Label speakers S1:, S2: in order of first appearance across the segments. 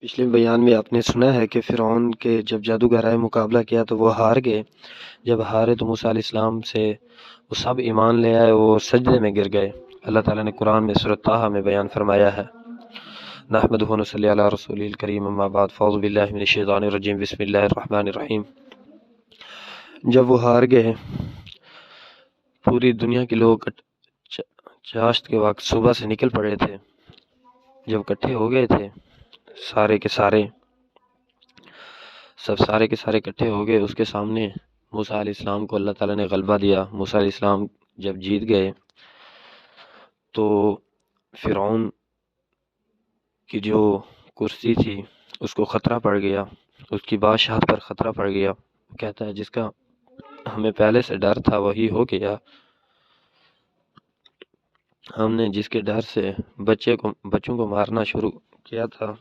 S1: پچھلے بیان میں آپ نے سنا ہے کہ فرعون کے جب جادوگر آئے مقابلہ کیا تو وہ ہار گئے۔ جب ہارے تو موسیٰ علیہ السلام سے وہ سب ایمان لے آئے، وہ سجدے میں گر گئے۔ اللہ تعالیٰ نے قرآن میں سورۃ طٰہٰ میں بیان فرمایا ہے، نحمدہ و نصلی علی رسولہ الکریم، اما بعد، فاعوذ باللہ من الشیطان الرجیم، بسم اللہ الرحمن الرحیم۔ جب وہ ہار گئے، پوری دنیا کے لوگ چاشت کے وقت صبح سے نکل پڑے تھے۔ جب اکٹھے ہو گئے تھے سارے کے سارے اکٹھے ہو گئے، اس کے سامنے موسیٰ علیہ السلام کو اللہ تعالیٰ نے غلبہ دیا۔ موسیٰ علیہ السلام جب جیت گئے تو فرعون کی جو کرسی تھی اس کو خطرہ پڑ گیا، اس کی بادشاہت پر خطرہ پڑ گیا۔ وہ کہتا ہے جس کا ہمیں پہلے سے ڈر تھا وہی ہو گیا۔ ہم نے جس کے ڈر سے بچوں کو مارنا شروع کیا تھا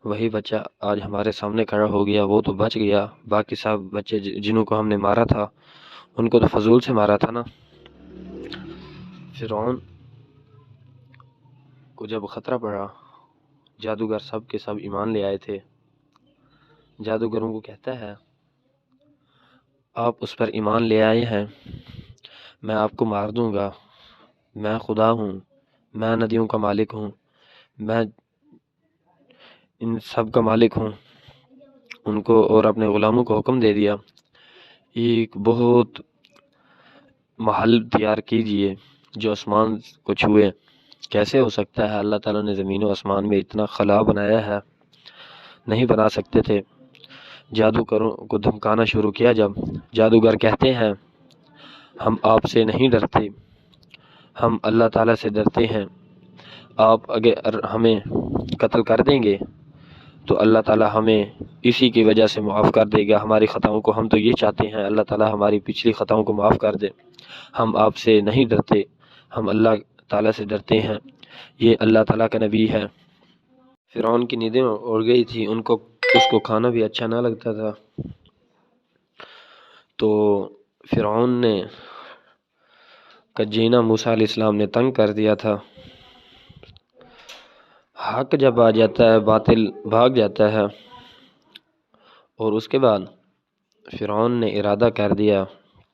S1: وہی بچہ آج ہمارے سامنے کھڑا ہو گیا، وہ تو بچ گیا، باقی سب بچے جنہوں کو ہم نے مارا تھا ان کو تو فضول سے مارا تھا نا۔ فرعون کو جب خطرہ پڑا، جادوگر سب کے سب ایمان لے آئے تھے۔ جادوگروں کو کہتا ہے آپ اس پر ایمان لے آئے ہیں، میں آپ کو مار دوں گا، میں خدا ہوں، میں ندیوں کا مالک ہوں، میں ان سب کا مالک ہوں۔ ان کو اور اپنے غلاموں کو حکم دے دیا، ایک بہت محل تیار کیجئے جو آسمان کو چھوئے۔ کیسے ہو سکتا ہے؟ اللہ تعالیٰ نے زمین و آسمان میں اتنا خلا بنایا ہے، نہیں بنا سکتے تھے۔ جادوگروں کو دھمکانا شروع کیا۔ جب جادوگر کہتے ہیں ہم آپ سے نہیں ڈرتے، ہم اللہ تعالیٰ سے ڈرتے ہیں، آپ اگر ہمیں قتل کر دیں گے تو اللہ تعالیٰ ہمیں اسی کی وجہ سے معاف کر دے گا، ہماری خطاؤں کو۔ ہم تو یہ چاہتے ہیں اللہ تعالیٰ ہماری پچھلی خطاؤں کو معاف کر دے، ہم آپ سے نہیں ڈرتے، ہم اللہ تعالیٰ سے ڈرتے ہیں، یہ اللہ تعالیٰ کا نبی ہے۔ فرعون کی نیندیں اڑ گئی تھی، اس کو کھانا بھی اچھا نہ لگتا تھا۔ تو فرعون کا جینا موسیٰ علیہ السلام نے تنگ کر دیا تھا۔ حق جب آ جاتا ہے باطل بھاگ جاتا ہے، اور اس کے بعد فرعون نے ارادہ کر دیا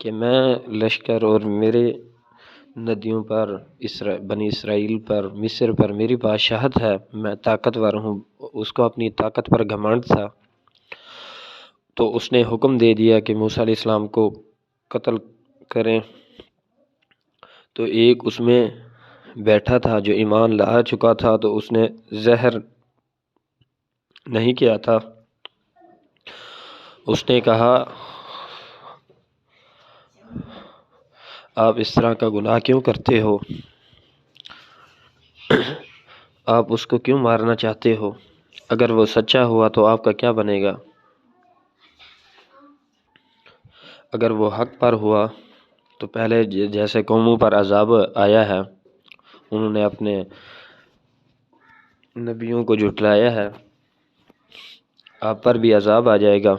S1: کہ میں لشکر اور میرے ندیوں پر، بنی اسرائیل پر، مصر پر میری بادشاہت ہے، میں طاقتور ہوں۔ اس کو اپنی طاقت پر گھمنڈ تھا، تو اس نے حکم دے دیا کہ موسیٰ علیہ السلام کو قتل کریں۔ تو ایک اس میں بیٹھا تھا جو ایمان لا چکا تھا، تو اس نے زہر نہیں کیا تھا۔ اس نے کہا آپ اس طرح کا گناہ کیوں کرتے ہو؟ آپ اس کو کیوں مارنا چاہتے ہو؟ اگر وہ سچا ہوا تو آپ کا کیا بنے گا؟ اگر وہ حق پر ہوا تو پہلے جیسے قوموں پر عذاب آیا ہے، انہوں نے اپنے نبیوں کو جھٹلایا ہے، آپ پر بھی عذاب آ جائے گا۔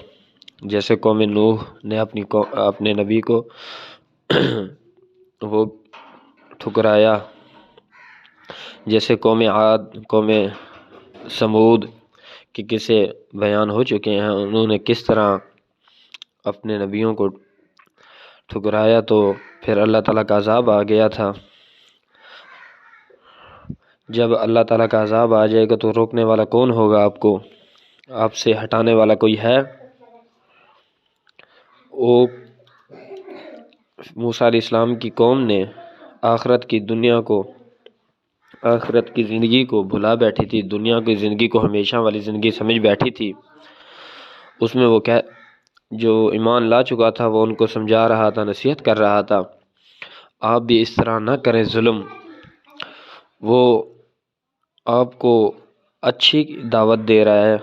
S1: جیسے قوم نوح نے اپنے نبی کو وہ ٹھکرایا، جیسے قوم عاد، قوم سمود کے قصے بیان ہو چکے ہیں، انہوں نے کس طرح اپنے نبیوں کو ٹھکرایا تو پھر اللہ تعالیٰ کا عذاب آ گیا تھا۔ جب اللہ تعالیٰ کا عذاب آ جائے گا تو روکنے والا کون ہوگا؟ آپ کو آپ سے ہٹانے والا کوئی ہے؟ وہ موسیٰ علیہ السلام کی قوم نے آخرت کی زندگی کو بھلا بیٹھی تھی، دنیا کی زندگی کو ہمیشہ والی زندگی سمجھ بیٹھی تھی۔ اس میں وہ جو ایمان لا چکا تھا وہ ان کو سمجھا رہا تھا، نصیحت کر رہا تھا، آپ بھی اس طرح نہ کریں ظلم۔ وہ آپ کو اچھی دعوت دے رہا ہے،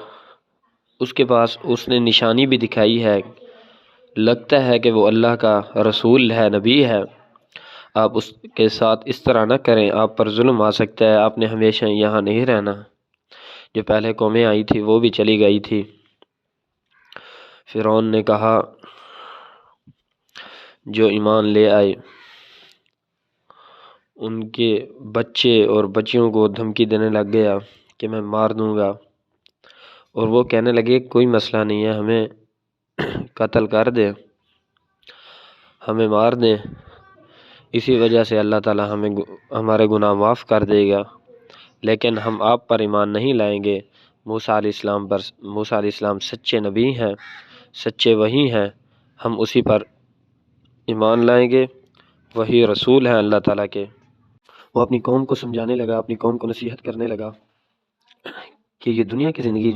S1: اس کے پاس اس نے نشانی بھی دکھائی ہے، لگتا ہے کہ وہ اللہ کا رسول ہے، نبی ہے۔ آپ اس کے ساتھ اس طرح نہ کریں، آپ پر ظلم آ سکتا ہے، آپ نے ہمیشہ یہاں نہیں رہنا۔ جو پہلے قومیں آئی تھی وہ بھی چلی گئی تھی۔ فرعون نے کہا جو ایمان لے آئے ان کے بچے اور بچیوں کو دھمکی دینے لگ گیا کہ میں مار دوں گا، اور وہ کہنے لگے کوئی مسئلہ نہیں ہے، ہمیں قتل کر دیں، ہمیں مار دیں، اسی وجہ سے اللہ تعالی ہمیں ہمارے گناہ معاف کر دے گا، لیکن ہم آپ پر ایمان نہیں لائیں گے۔ موسیٰ علیہ السلام سچے نبی ہیں، سچے وحی ہیں، ہم اسی پر ایمان لائیں گے، وہی رسول ہیں اللہ تعالیٰ کے۔ وہ اپنی قوم کو سمجھانے لگا، اپنی قوم کو نصیحت کرنے لگا کہ یہ دنیا کی زندگی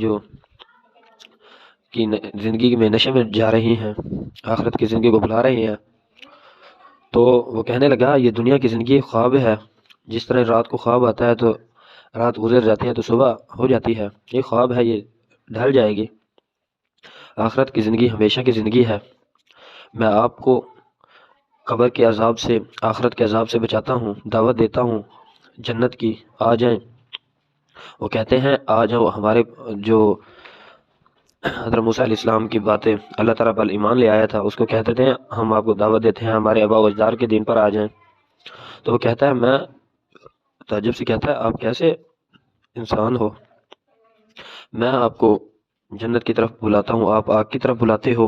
S1: میں نشے میں جا رہی ہیں، آخرت کی زندگی کو بھلا رہی ہیں۔ تو وہ کہنے لگا یہ دنیا کی زندگی خواب ہے، جس طرح رات کو خواب آتا ہے تو رات گزر جاتی ہے تو صبح ہو جاتی ہے، یہ خواب ہے، یہ ڈھل جائے گی۔ آخرت کی زندگی ہمیشہ کی زندگی ہے۔ میں آپ کو قبر کے عذاب سے، آخرت کے عذاب سے بچاتا ہوں، دعوت دیتا ہوں جنت کی، آ جائیں۔ وہ کہتے ہیں آ جاؤ، ہمارے جو حضرت موسیٰ علیہ السلام کی باتیں اللہ تعالیٰ پر ایمان لے آیا تھا اس کو کہتے تھے ہم آپ کو دعوت دیتے ہیں ہمارے آباء و اجداد کے دین پر آ جائیں۔ تو وہ کہتا ہے، میں تعجب سے کہتا ہے آپ کیسے انسان ہو، میں آپ کو جنت کی طرف بلاتا ہوں، آپ آگ کی طرف بلاتے ہو۔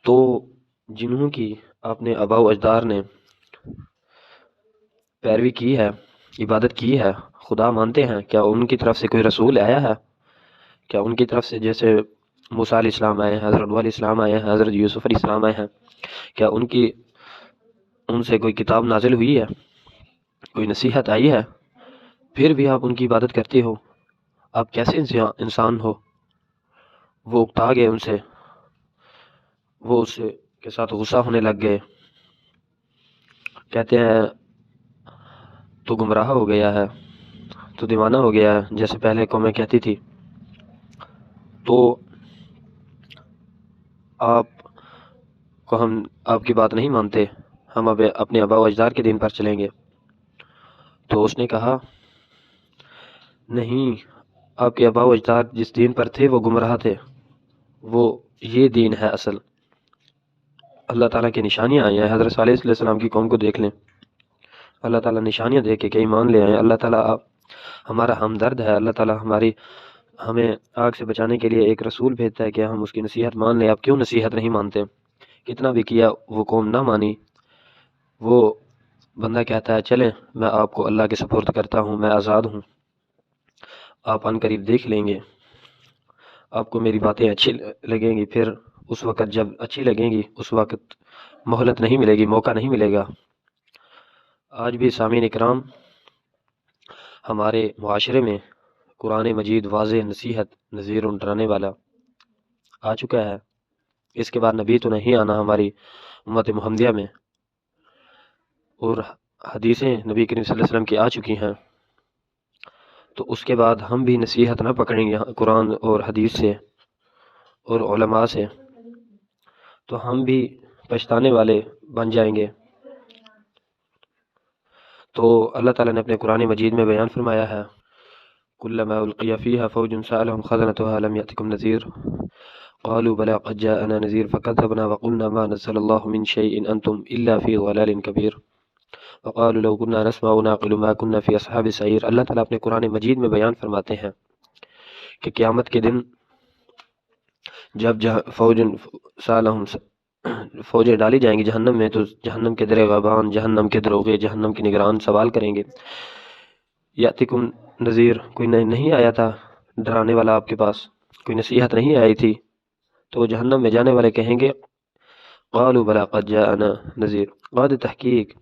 S1: تو جنہوں کی اپنے آباء و اجداد نے پیروی کی ہے، عبادت کی ہے، خدا مانتے ہیں، کیا ان کی طرف سے کوئی رسول آیا ہے؟ کیا ان کی طرف سے جیسے موسیٰ علیہ السلام آئے ہیں، حضرت نوح علیہ السلام آئے ہیں، حضرت یوسف علیہ السلام آئے ہیں، کیا ان سے کوئی کتاب نازل ہوئی ہے، کوئی نصیحت آئی ہے؟ پھر بھی آپ ان کی عبادت کرتے ہو، آپ کیسے انسان ہو؟ وہ اکتا گئے ان سے، وہ اس کے ساتھ غصہ ہونے لگ گئے، کہتے ہیں تو گمراہ ہو گیا ہے، تو دیوانہ ہو گیا ہے، جیسے پہلے قومیں کہتی تھی۔ تو آپ کو ہم آپ کی بات نہیں مانتے، ہم اب اپنے آباء و اجداد کے دین پر چلیں گے۔ تو اس نے کہا نہیں، آپ کے آباء و اجداد جس دین پر تھے وہ گمراہ تھے، وہ یہ دین ہے اصل۔ اللہ تعالیٰ کی نشانیاں آئی ہیں، حضرت صالح علیہ السلام کی قوم کو دیکھ لیں، اللہ تعالیٰ نشانیاں دے کے کہ ایمان لے آئیں۔ اللہ تعالیٰ ہمارا ہمدرد ہے، اللہ تعالیٰ ہمیں آگ سے بچانے کے لیے ایک رسول بھیجتا ہے کہ ہم اس کی نصیحت مان لیں۔ آپ کیوں نصیحت نہیں مانتے؟ کتنا بھی کیا وہ قوم نہ مانی۔ وہ بندہ کہتا ہے چلیں میں آپ کو اللہ کے سپرد کرتا ہوں، میں آزاد ہوں، آپ ان قریب دیکھ لیں گے، آپ کو میری باتیں اچھی لگیں گی، پھر اس وقت جب اچھی لگیں گی اس وقت مہلت نہیں ملے گی، موقع نہیں ملے گا۔ آج بھی سامعین اکرام، ہمارے معاشرے میں قرآن مجید واضح نصیحت، نذیر و ڈرانے والا آ چکا ہے، اس کے بعد نبی تو نہیں آنا ہماری امت محمدیہ میں، اور حدیثیں نبی کریم صلی اللہ علیہ وسلم کی آ چکی ہیں۔ تو اس کے بعد ہم بھی نصیحت نہ پکڑیں گے قرآن اور حدیث سے اور علماء سے، تو ہم بھی پچھتانے والے بن جائیں گے۔ تو اللہ تعالیٰ نے اپنے قرآن مجید میں بیان فرمایا ہے كلما ألقي فيها فوج سألهم خزنتها ألم يأتكم نذير قالوا بلى قد جاءنا نذير فكذبنا وقلنا ما نزل الله من شيء أنتم إلا في ضلال كبير وقالوا لو كنا نسمع ونعقل ما كنا في أصحاب السعير۔ اللہ تعالیٰ اپنے قرآن مجید میں بیان فرماتے ہیں کہ قیامت کے دن جب فوجیں ڈالی جائیں گی جہنم میں، تو جہنم کے در غبان، جہنم کے دروغے، جہنم کے نگران سوال کریں گے یاتکم نذیر، کوئی نہیں آیا تھا ڈرانے والا آپ کے پاس، کوئی نصیحت نہیں آئی تھی؟ تو وہ جہنم میں جانے والے کہیں گے قالوا بلا قد جاءنا نذیر، قد تحقیق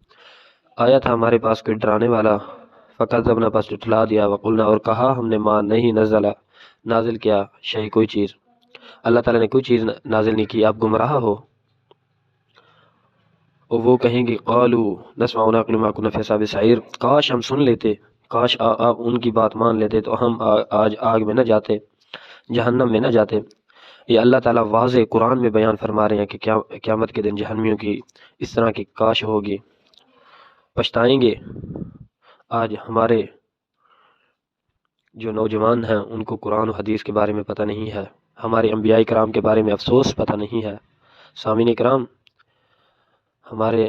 S1: آیا تھا ہمارے پاس کوئی ڈرانے والا، فکذبنا، پس جھٹلا دیا، وقلنا، اور کہا ہم نے ما نہیں نازل کیا شیء، کوئی چیز، اللہ تعالیٰ نے کوئی چیز نازل نہیں کی، آپ گمراہ ہو۔ اور وہ کہیں گے قالوا نسمع ونعقل ما كنا في اصحاب السعير، کاش ہم سن لیتے، کاش آپ ان کی بات مان لیتے تو ہم آج آگ میں نہ جاتے، جہنم میں نہ جاتے۔ یہ اللہ تعالیٰ واضح قرآن میں بیان فرما رہے ہیں کہ قیامت کے دن جہنمیوں کی اس طرح کی کاش ہوگی، پچھتائیں گے۔ آج ہمارے جو نوجوان ہیں ان کو قرآن و حدیث کے بارے میں پتہ نہیں ہے، ہمارے انبیاء کرام کے بارے میں افسوس پتہ نہیں ہے۔ سامعین کرام، ہمارے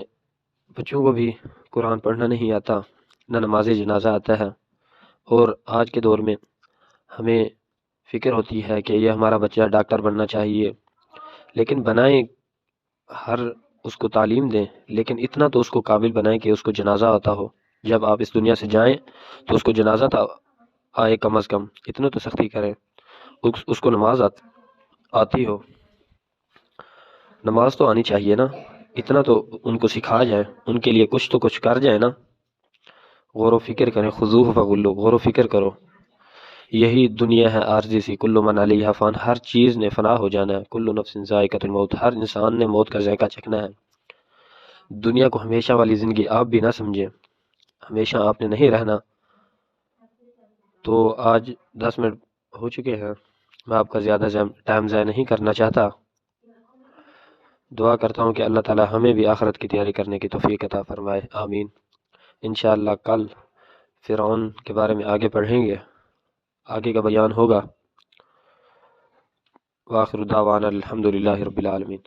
S1: بچوں کو بھی قرآن پڑھنا نہیں آتا، نہ نماز جنازہ آتا ہے، اور آج کے دور میں ہمیں فکر ہوتی ہے کہ یہ ہمارا بچہ ڈاکٹر بننا چاہیے، لیکن بنائیں، ہر اس کو تعلیم دیں، لیکن اتنا تو اس کو قابل بنائیں کہ اس کو جنازہ آتا ہو۔ جب آپ اس دنیا سے جائیں تو اس کو جنازہ آئے، کم از کم اتنا تو سختی کریں، اس کو نماز آتی ہو، نماز تو آنی چاہیے نا، اتنا تو ان کو سکھا جائے، ان کے لیے کچھ تو کچھ کر جائے نا۔ غور و فکر کریں، خذوہ فغلو، غور و فکر کرو۔ یہی دنیا ہے عارضی سی، کل من علیہا فان، ہر چیز نے فنا ہو جانا ہے، کل نفس ذائقۃ الموت، ہر انسان نے موت کا ذائقہ چکھنا ہے۔ دنیا کو ہمیشہ والی زندگی آپ بھی نہ سمجھیں، ہمیشہ آپ نے نہیں رہنا۔ تو آج 10 منٹ ہو چکے ہیں، میں آپ کا زیادہ ٹائم ضائع نہیں کرنا چاہتا۔ دعا کرتا ہوں کہ اللہ تعالی ہمیں بھی آخرت کی تیاری کرنے کی توفیق عطا فرمائے، آمین۔ انشاءاللہ کل فرعون کے بارے میں آگے پڑھیں گے، آگے کا بیان ہوگا۔ وآخر دعوانا الحمدللہ رب العالمین۔